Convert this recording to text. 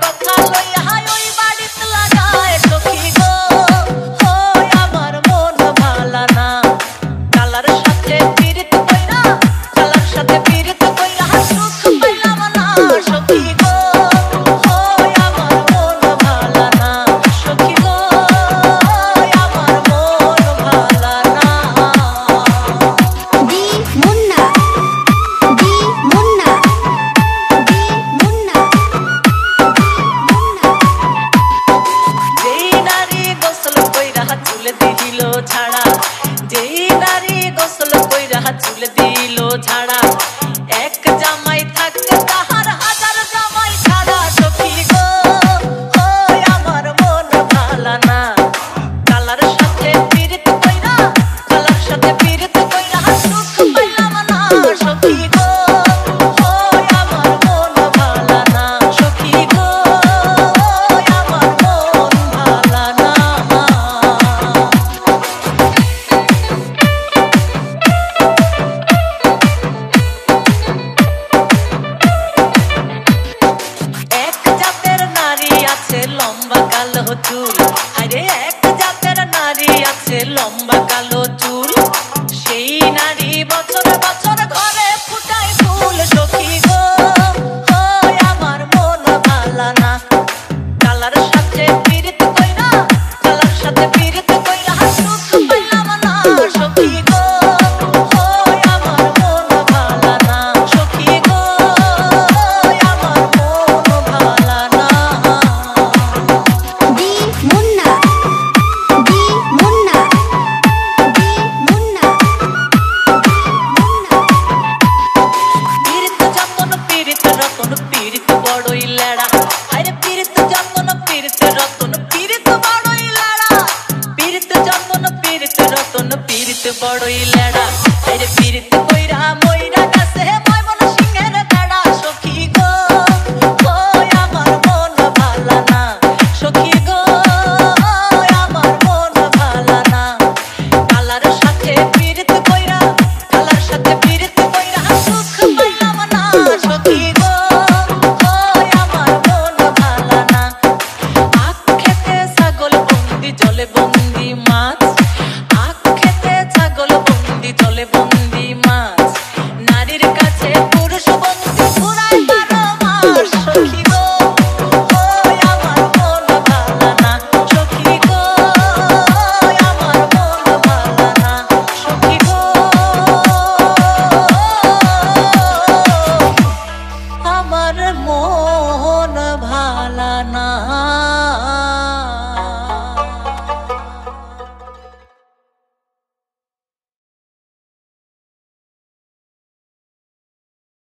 কথা লইয়া ওই বাড়িত লাগায় সখী গো আমার মন ভালা না কালার সাথে পীড়িত কইরা কালার সাথে পীড়িত কইরা সুখ পাইলাম না সখী গো আমার মন ভালা না সখী গো আমার মন ভালা না দি মুন্না দি মুন্না দি মুন্না যেই নারী গোসল কইরা চুল দিল ঝাড়া যেই নারী গোসল কইরা চুল দিল ঝাড়া এক জামাই থাকতে তাহার হাজার জামাই ছাড়া সখী গো আমার মন ভালা না কালার সাথে পীড়িত কইরা কালার সাথে পীড়িত কইরা সুখ পাইলাম না সখী গো আমার মন ভালা না সখী গো আমার মন ভালা না এক জাতের নারী আছে লম্বা কালো চুল আরে এক জাতের নারী আছে লম্বা কালো চুল সেই নারী বছর বছর ঘরে ফুটায় ফুল সখী গো আমার মন ভালা না কালার সাথে পীড়িত কইরা কালার সাথে পীড়িত কইরা সুখ পাইলাম না সখী গো আমার মন ভালা না সখী গো আমার মন ভালা না দি মুন্না দি মুন্না দি মুন্না পীড়িত যতন পীড়িত রতন পীড়িত বড়ই লেড়া আরে পীড়িত যতন পীড়িত রতন পীড়িত বড়ই লেড়া পীড়িত যতন পীড়িত রতন পীড়িত বড়ই লেড়া আরে পীড়িত কইরা মইরা গেছে ময়মন সিংহের বেড়া সখী গো আমার মন ভালা না সখী গো আমার মন ভালা না কালার সাথে পীড়িত কইরা কালার সাথে পীড়িত কইরা সুখ পাইলাম না সখী গো আমার মন ভালা না আখ খেতে ছাগল বন্দি জলে বন্দি মাছ আখ খেতে ছাগল বন্দি জলে বন্দি মাছ নারীর কাছে পুরুষ বন্দি ঘুরায় 12 মাস সখী গো আমার মন ভালা না সখী গো আমার মন ভালা না সখী গো আমার মন ভালা না।